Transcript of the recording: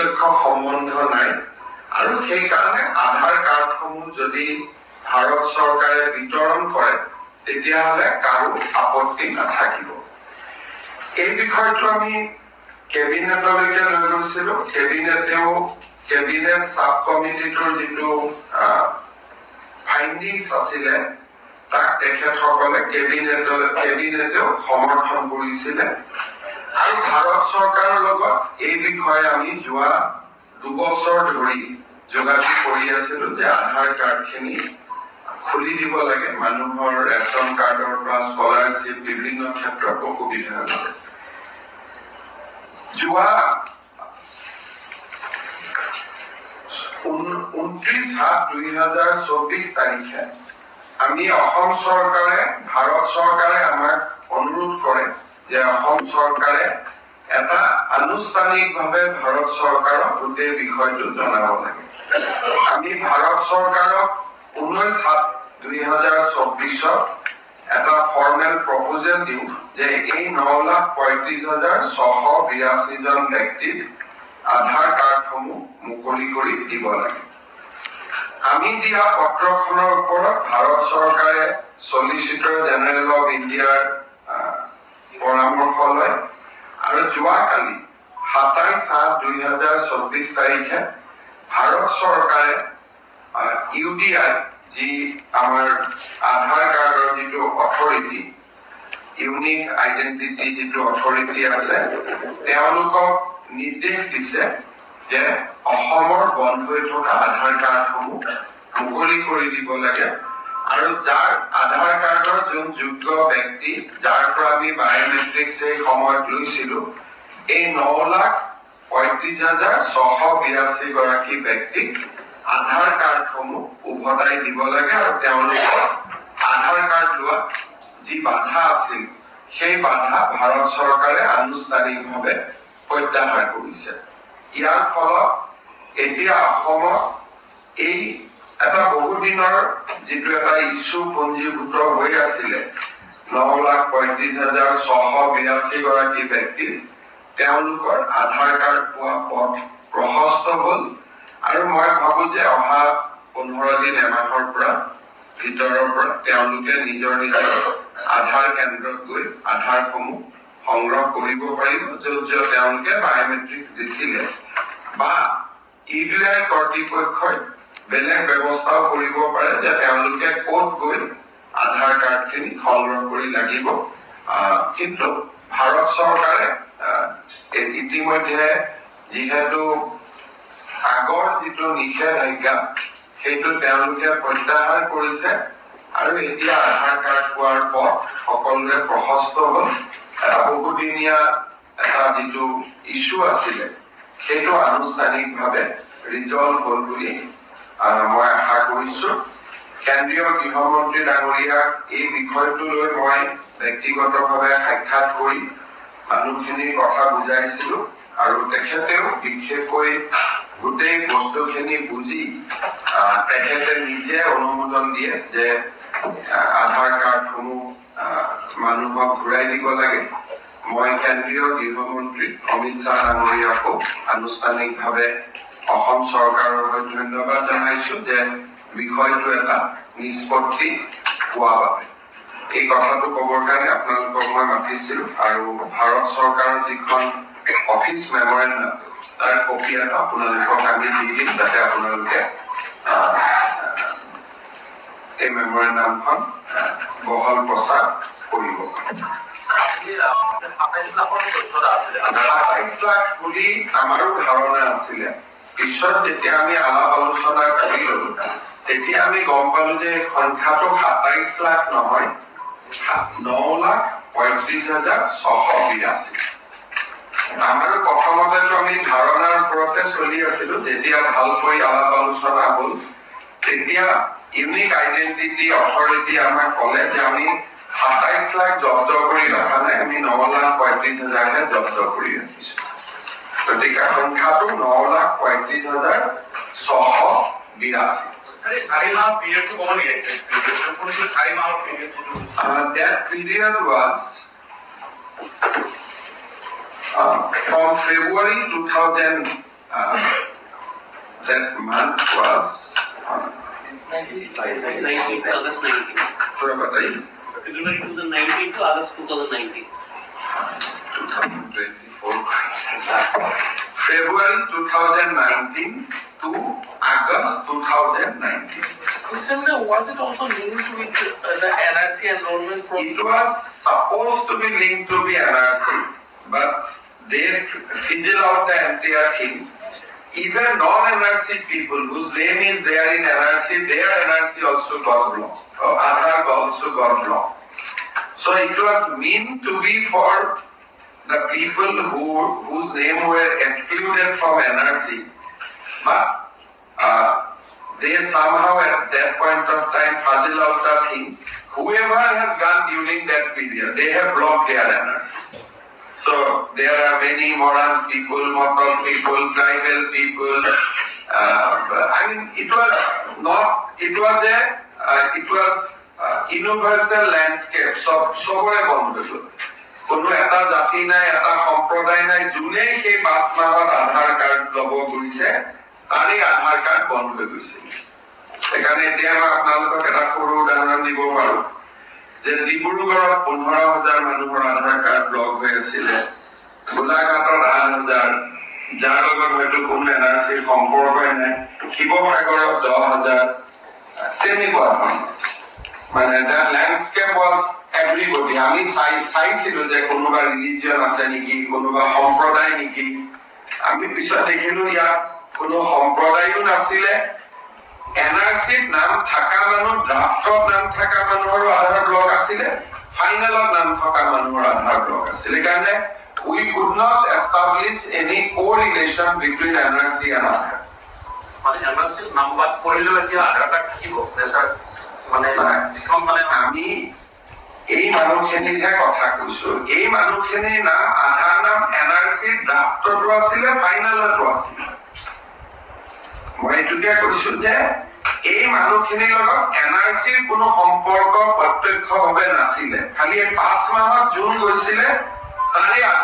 প্ৰত্যক্ষ সম্বন্ধ নাই আৰু সেই কাৰণে আধাৰ কাৰ্ডসমূহ যদি ভাৰত চৰকাৰে বিতৰণ কৰে তেতিয়াহ'লে কাৰো আপত্তি নাথাকিব। এই বিষয়টো আমি কেবিনেটলৈকে লৈ গৈছিলো। কেবিনেট সাব কমিটিটোৰ যিটো ফাইণ্ডিংছ আছিলে তাক তেখেতসকলে কেবিনেটেও সমৰ্থন কৰিছিলে আৰু ভাৰত চৰকাৰৰ লগত এই বিষয়ে আমি যোৱা 2 বছৰ ধৰি যোগাযোগ কৰি আছিলো যে আধাৰ কাৰ্ডখিনি খুলি দিব লাগে। মানুহৰ ৰেচন কাৰ্ডৰ পৰা স্কলাৰশ্বিপ বিভিন্ন ক্ষেত্ৰত অসুবিধা হৈছে। যোৱা 29/7/2024 তাৰিখে আমি অসম চৰকাৰে ভাৰত চৰকাৰে আমাক অনুৰোধ কৰে যে অসম চৰকাৰে এটা আনুষ্ঠানিকভাৱে ভাৰত চৰকাৰক গোটেই বিষয়টো জনাব লাগে। আমি ভাৰত চৰকাৰক 19/7/2024 এটা ফৰ্মেল প্ৰপ'জেল দিওঁ যে এই 9,35,682 জন ব্যক্তিক আধাৰ কাৰ্ডসমূহ মুকলি কৰি দিব লাগে। আমি দিয়া পত্ৰখনৰ ওপৰত ভাৰত চৰকাৰে চলিচিটৰ জেনেৰেল অফ ইণ্ডিয়াৰ পৰামৰ্শ লয় আৰু যোৱাকালি 27/8/2024 তাৰিখে ভাৰত চৰকাৰে UDI যি আমাৰ আধাৰ কাৰ্ডৰ যিটো অথৰিটি ইউনিক আইডেন্টিটি যিটো অথৰিটি আছে তেওঁলোকক নিৰ্দেশ দিছে যে অসমৰ বন্ধ হৈ থকা আধাৰ কাৰ্ডসমূহ মুকলি কৰি দিব লাগে আৰু যাৰ আধাৰ কাৰ্ডৰ যোন যোগ্য ব্যক্তি যাৰ পৰা আমি বায়োমেট্ৰিক্স এই সময়ত লৈছিলো এই 9,35,682 গৰাকী ব্যক্তিক আধাৰ কাৰ্ডসমূহ উভতাই দিব লাগে আৰু তেওঁলোকৰ আধাৰ কাৰ্ড লোৱা যি বাধা আছিল সেই বাধা ভাৰত চৰকাৰে আনুষ্ঠানিকভাৱে প্ৰত্যাহাৰ কৰিছে। ইয়াৰ ফলত এতিয়া অসমত এই এটা বহুদিনৰ যিটো এটা ইছ্যু পঞ্জীভূত হৈ আছিলে 9,35,682 গৰাকী ব্যক্তি তেওঁলোকৰ আধাৰ কাৰ্ড পোৱা পথ প্ৰশস্ত হ'ল আৰু মই ভাবো যে অহা 15 দিন এমাহৰ পৰা ভিতৰৰ পৰা তেওঁলোকে নিজৰ আধাৰ কেন্দ্ৰত গৈ আধাৰসমূহ সংগ্ৰহ কৰিব পাৰিব য'ত তেওঁলোকে বায়োমেট্ৰিক্স দিছিলে বা UDI কৰ্তৃপক্ষই বেলেগ ব্যৱস্থাও কৰিব পাৰে যে তেওঁলোকে ক'ত গৈ আধাৰ কাৰ্ডখিনি সংগ্ৰহ কৰি লাগিব। কিন্তু ভাৰত চৰকাৰে ইতিমধ্যে যিহেতু আগৰ যিটো নিষেধাজ্ঞা সেইটো তেওঁলোকে প্ৰত্যাহাৰ কৰিছে আৰু এতিয়া আধাৰ কাৰ্ড পোৱাৰ পথ সকলোৰে প্ৰশস্ত হ'ল। বহুদিনীয়া এটা যিটো ইছ্যু আছিলে সেইটো আনুষ্ঠানিকভাৱে ৰিজল্ভ হ'ল বুলি মই আশা কৰিছো। কেন্দ্ৰীয় গৃহমন্ত্ৰী ডাঙৰীয়াক এই বিষয়টো লৈ মই ব্যক্তিগতভাৱে সাক্ষাৎ কৰি মানুহখিনিৰ কথা বুজাইছিলো আৰু তেখেতেও বিশেষকৈ গোটেই বস্তুখিনি বুজি তেখেতে নিজে অনুমোদন দিয়ে যে আধাৰ কাৰ্ডসমূহ মানুহক ঘূৰাই দিব লাগে। মই কেন্দ্ৰীয় গৃহমন্ত্ৰী অমিত শ্বাহ ডাঙৰীয়াকো আনুষ্ঠানিকভাৱে অসম চৰকাৰৰ হৈ ধন্যবাদ জনাইছো যে বিষয়টো এটা নিষ্পত্তি হোৱা বাবে। এই কথাটো ক'বৰ কাৰণে আপোনালোকক মই মাতিছিলো আৰু ভাৰত চৰকাৰৰ যিখন অফিচ মেমৰেণ্ডাম তাৰ কপি এটা আপোনালোকক আমি দি দিম যাতে আপোনালোকে এই মেমৰেণ্ডামখন বহল প্ৰচাৰ কৰিব। 27 লাখ বুলি আমাৰো ধাৰণা আছিলে। পিছত যেতিয়া আমি আলাপ আলোচনা কৰিলো তেতিয়া আমি গম পালো যে সংখ্যাটো 27 লাখ নহয় 9,35,682। আমাৰ প্ৰথমতেতো আমি ধাৰণাৰ ওপৰতে চলি আছিলো। যেতিয়া ভালকৈ আলাপ আলোচনা হ'ল তেতিয়া ইউনিক আইডেন্টিটি অথৰিটি আমাক ক'লে যে আমি 27 লাখ জব্দ কৰি ৰখা নাই, আমি 9,35,000হে জব্দ কৰি ৰাখিছো। গতিকে সংখ্যাটো 9,35,682। That period was from February 2023 that month was 19th August 19. February 2019 to August 2019. 2024. February 2019 to August 2019. Was it also linked with the NRC enrollment process? It was supposed to be linked to the NRC, but they fizzle out the entire thing. Even non-NRC people whose name is there in NRC, their NRC also got blocked. Aadhaar also got blocked. So it was meant to be for the people whose name were excluded from NRC. But they somehow at that point of time fizzle out the thing. Whoever has gone during that period, they have blocked their NRC. So there are many moral people, mortal people, tribal people. It was universal landscape. সবৰে বন্ধ হৈ গ'ল। কোনো এটা জাতি নাই, এটা সম্প্ৰদায় নাই, যোনে সেই 5 মাহত আধাৰ কাৰ্ড ল'ব গৈছে, তাৰে আধাৰ কাৰ্ড বন্ধ হৈ গৈছে। সেইকাৰণে এতিয়া মই আপোনালোকক এটা সৰু উদাহৰণ দিব পাৰো যে ডিব্ৰুগড়ত 15,000 মানুহৰ আধাৰ কাৰ্ড ব্লক হৈ আছিলে, গোলাঘাটত 8,000, যাৰ লগত হয়তো কোনো NRCৰ সম্পৰ্কই নাই, শিৱসাগৰত 10,000, তেনেকুৱা মানে লেণ্ডস্কেপ ৱাজ এভৰিবডি। আমি চাইছিলো যে কোনোবা ৰিলিজিয়ন আছে নেকি, কোনোবা সম্প্ৰদায় নেকি। আমি পিছত দেখিলো ইয়াত কোনো সম্প্ৰদায়ো নাছিলে। NRCত নাম থকা মানুহ, ড্ৰাফটত নাম থকা মানুহৰো আধাৰ ব্লক আছিলে, ফাইনেলত নাম থকা মানুহৰ আধাৰ ব্লক আছিলে। সেইকাৰণে we could not establish any correlation between NRC and Aadhaar. মানে NRC নাম্বার কৰিলেও এতিয়া আধাৰ কাৰ্ড থাকিব আমি এই মানুহখিনিহে কথা কৈছো। এই মানুহখিনিৰ নাম আধাৰ নাম NRC ড্ৰাফটতো আছিলে, ফাইনেলতো আছিলে। মই এইটোকে কৈছো যে এই মানুহখিনিৰ লগত NRCৰ কোনো সম্পৰ্ক প্ৰত্যক্ষভাৱে নাছিলে, খালি 5 মাহত যোন গৈছিলে তাৰে